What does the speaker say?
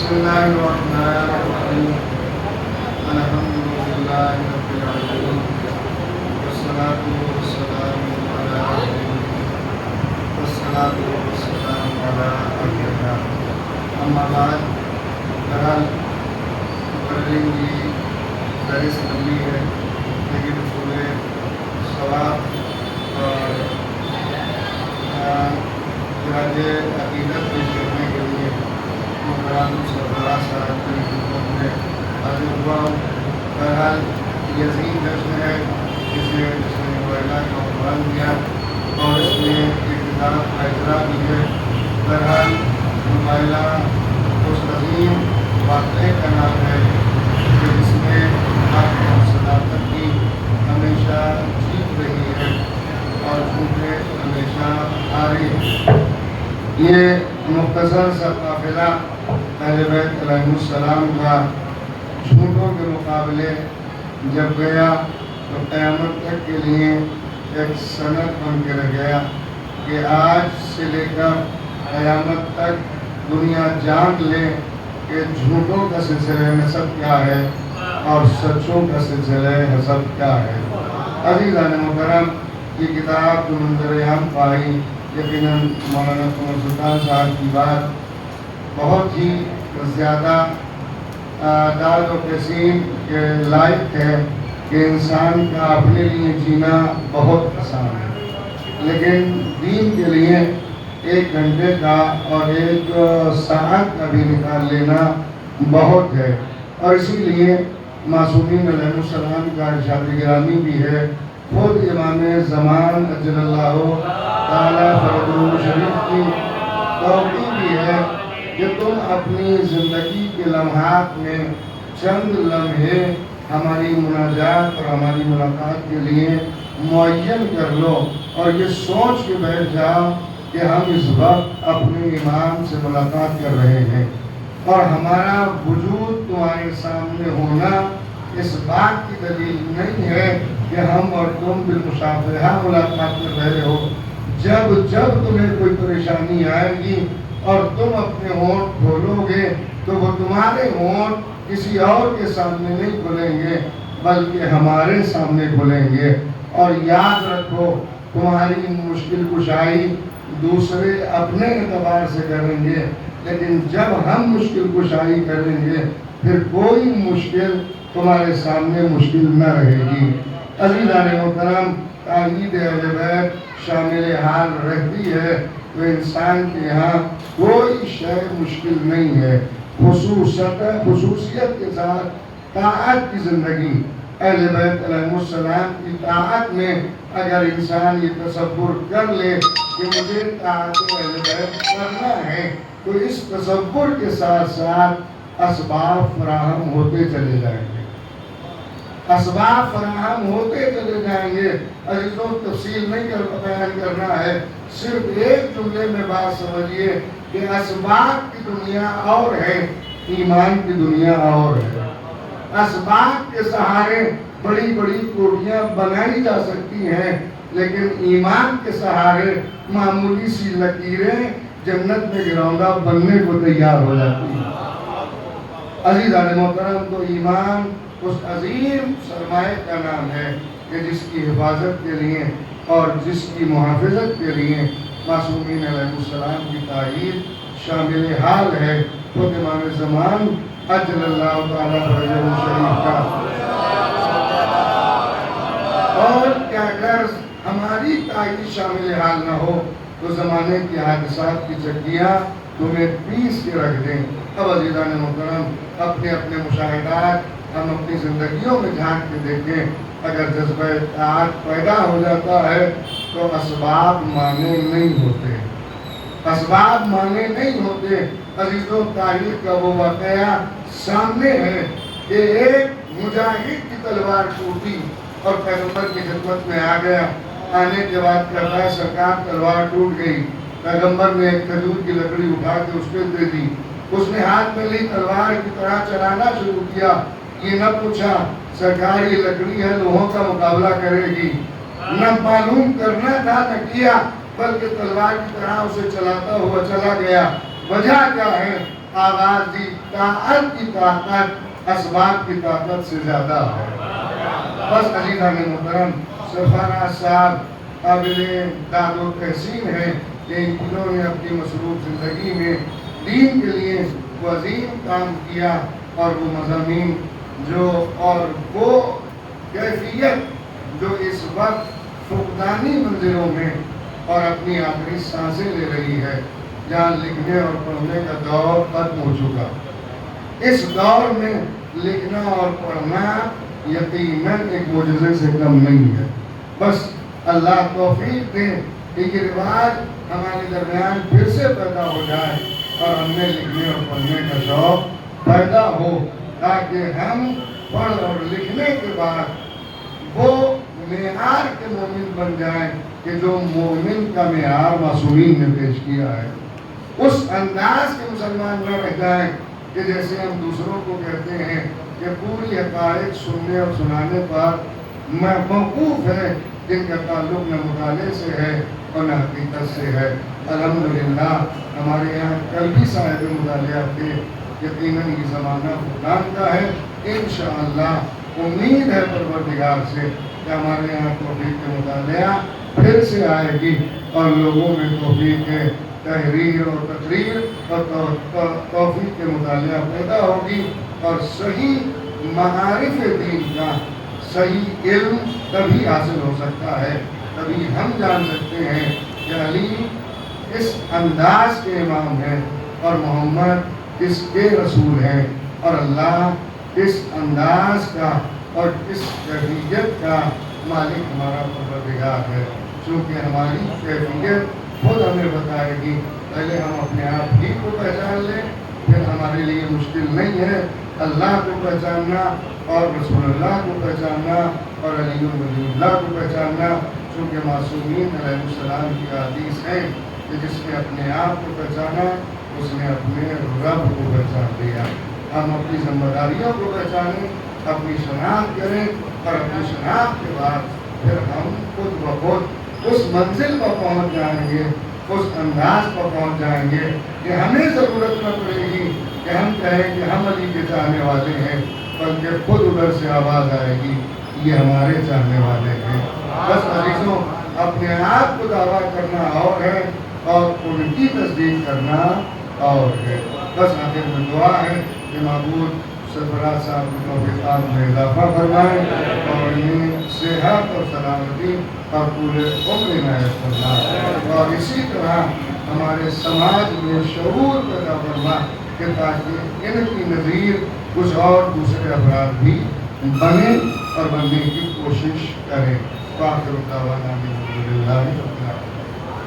بسم الله الرحمن الرحيم الحمد لله رب العالمين والصلاة والسلام على أشرفنا أما بعد بہرحال مقررین کی درس لمبی ہے لیکن اصول ثواب اور خراج عقیدت پیش کرنے کے لیے محترم سربراہ صاحب کی خدمت میں حاضر ہوا ہوں۔ بہرحال یہ عظیم جشن ہے جس نے مبارکہ کا عنوان دیا اور اس میں ایک کتاب کا اجرا بھی ہے۔ بہرحال مبارکہ اس عظیم واقعے کا نام ہے کہ جس میں حق اور صداقت کی ہمیشہ جیت رہی ہے اور جھوٹے ہمیشہ ہارے ہیں۔ یہ مختصر سا قافلہ اہل بیت علیہ السلام کا جھوٹوں کے مقابلے جب گیا تو قیامت تک کے لیے ایک سند بن کے رہ گیا کہ آج سے لے کر قیامت تک دنیا جان لے کہ جھوٹوں کا سلسلہ نسب کیا ہے اور سچوں کا سلسلہ حسب کیا ہے۔ عزیزان محترم، یہ کتاب جو منظر عام پائی یقیناً مولانا قمر سلطان صاحب کی بات بہت ہی زیادہ دال و تحسین کے لائق ہے کہ انسان کا اپنے لیے جینا بہت آسان ہے لیکن دین کے لیے 1 گھنٹے کا اور 1 ساعت کا بھی نکال لینا بہت ہے۔ اور اسی لیے معصومین علیہ السلام کا ارشاد گرامی بھی ہے، خود امام زمان اجل اللہ تعالیٰ فرجہ شریف کی توقیع بھی ہے کہ تم اپنی زندگی کے لمحات میں چند لمحے ہماری مناجات اور ہماری ملاقات کے لیے معین کر لو اور یہ سوچ کے بیٹھ جاؤ کہ ہم اس وقت اپنے امام سے ملاقات کر رہے ہیں اور ہمارا وجود تمہارے سامنے ہونا اس بات کی دلیل نہیں ہے کہ ہم اور تم بالمشافہہ ملاقات کر رہے ہو۔ جب تمہیں کوئی پریشانی آئے گی اور تم اپنے ہونٹ کھولو گے تو وہ تمہارے ہونٹ کسی اور کے سامنے نہیں کھلیں گے بلکہ ہمارے سامنے کھلیں گے۔ اور یاد رکھو، تمہاری مشکل کشائی دوسرے اپنے اعتبار سے کریں گے لیکن جب ہم مشکل کشائی کریں گے پھر کوئی مشکل تمہارے سامنے مشکل نہ رہے گی۔ عزیزان محترم، تائید اہل بیت شامل حال رہتی ہے تو انسان کے یہاں کوئی شے مشکل نہیں ہے، خصوصیت کے ساتھ طاعت کی زندگی۔ اہل بیت علیہ السلام کی طاعت میں اگر انسان یہ تصور کر لے کہ مجھے طاعت اہل بیت کرنا ہے تو اس تصور کے ساتھ ساتھ اسباب فراہم ہوتے چلے جائیں گے، اسباب فراہم ہوتے چلے جائیں گے۔ عزیزوں، تفصیل نہیں بیان کرنا ہے، صرف ایک جملے میں بات سمجھیے کہ اسباب کی دنیا اور ہے، ایمان کی دنیا اور ہے۔ اسباب کے سہارے بڑی بڑی کوٹھیاں بنائی جا سکتی ہیں لیکن ایمان کے سہارے معمولی سی لکیریں جنت میں گراؤنڈا بننے کو تیار ہو جاتی ہیں۔ عزیزان محترم، تو ایمان اس عظیم سرمایہ کا نام ہے کہ جس کی حفاظت کے لیے اور جس کی محافظت کے لیے معصومین علیہ السلام کی تائید شامل حال ہے۔ خود امام زمان اجل اللہ تعالیٰ فرجہ شریف کا اور کیا اگر ہماری تائید شامل حال نہ ہو تو زمانے کی حادثات کی چکیاں تمہیں پیس کے رکھ دیں۔ اب عزیزان محترم، اپنے اپنے مشاہدات ہم اپنی زندگیوں میں جھانک کے دیکھیں، اگر جذبہ اطاعت پیدا ہو جاتا ہے تو اسباب مانے نہیں ہوتے، اسباب مانے نہیں ہوتے۔ عزیزوں، تاریخ کا وہ واقعہ سامنے ہے کہ ایک مجاہد کی تلوار ٹوٹی اور پیغمبر کی خدمت میں آ گیا۔ آنے کے بعد کہتا ہے سرکار تلوار ٹوٹ گئی۔ پیغمبر نے ایک کھجور کی لکڑی اٹھا کے اس پہ دے دی، اس نے ہاتھ میں لی، تلوار کی طرح چلانا شروع کیا۔ یہ نہ پوچھا سرکار یہ لکڑی ہے لوہوں کا مقابلہ کرے گی، نہ معلوم کرنا تھا نہ کیا، بلکہ تلوار کی طرح اسے چلاتا ہوا چلا گیا۔ وجہ کیا ہے؟ آغاز دی طاعت کی طاقت اسباب کی طاقت سے زیادہ ہے۔ بس عزیزان محترم، سرفراز صاحب قابل داد و تحسین ہے کہ انہوں نے اپنی مصروف زندگی میں دین کے لیے وہ عظیم کام کیا، اور وہ مضامین اور وہ کیفیت جو اس وقت فقدانی منزلوں میں اور اپنی آخری سانسیں لے رہی ہے، جہاں لکھنے اور پڑھنے کا دور ختم ہو چکا۔ اس دور میں لکھنا اور پڑھنا یقیناً ایک معجزے سے کم نہیں ہے۔ بس اللہ توفیق دے کہ یہ رواج ہمارے درمیان پھر سے پیدا ہو جائے اور ہم میں لکھنے اور پڑھنے کا شوق پیدا ہو، تاکہ ہم پڑھ اور لکھنے کے بعد وہ معیار کے مومن بن جائیں کہ جو مومن کا معیار معصومین نے پیش کیا ہے۔ اس انداز کے مسلمان نہ رہ جائیں کہ جیسے ہم دوسروں کو کہتے ہیں کہ پوری حقائق سننے اور سنانے پر موقوف ہے، جن کا تعلق نہ مطالعے سے ہے اور نہ حقیقت سے ہے۔ الحمدللہ ہمارے یہاں کل بھی صاحب مطالعہ تھے، یقیناً یہ زمانہ فقدان کا ہے۔ انشاءاللہ امید ہے پروردگار سے کہ ہمارے یہاں توفیق کے مطالعہ پھر سے آئے گی اور لوگوں میں توفیق تحریر اور تقریر اور توفیق کے مطالعہ پیدا ہوگی، اور صحیح معارف دین کا صحیح علم تبھی حاصل ہو سکتا ہے، تبھی ہم جان سکتے ہیں کہ علی اس انداز کے امام ہیں اور محمد اس کے رسول ہیں، اور اللہ اس انداز کا اور اس کیفیت کا مالک ہمارا پروردگار ہے۔ چونکہ ہماری کیفیت خود ہمیں بتائے گی، پہلے ہم اپنے آپ ہی کو پہچان لیں، پھر ہمارے لیے مشکل نہیں ہے اللہ کو پہچاننا اور رسول اللہ کو پہچاننا اور علی ولی اللہ کو پہچاننا، چونکہ معصومین علیہ السلام کی حدیث ہے کہ جس نے اپنے آپ کو پہچانا اس نے اپنے رب کو پہچان لیا۔ ہم اپنی ذمہ داریوں کو پہچانیں، اپنی شناخت کریں، اور اپنی شناخت کے بعد پھر ہم خود بخود اس منزل پر پہنچ جائیں گے، اس انداز پر پہنچ جائیں گے کہ ہمیں ضرورت نہ پڑے گی کہ ہم کہیں کہ ہم علی کے چاہنے والے ہیں، بلکہ خود ادھر سے آواز آئے گی یہ ہمارے چاہنے والے ہیں۔ بس عزیزوں، اپنے آپ کو دعویٰ کرنا اور ہے اور ان کی تصدیق کرنا اور ہے۔ بس آخر میں دعا ہے کہ معبود سرفراز صاحب کی توفیقات میں اضافہ فرمائے اور انہیں صحت اور سلامتی اور پورے عمر عنایت فرمائے، اور اسی طرح ہمارے سماج میں شعور پیدا فرما کہ تاکہ ان کی نظیر کچھ اور دوسرے افراد بھی بنیں اور بننے کی کوشش کریں۔ وآخر دعوانا الحمدللہ رب العالمین۔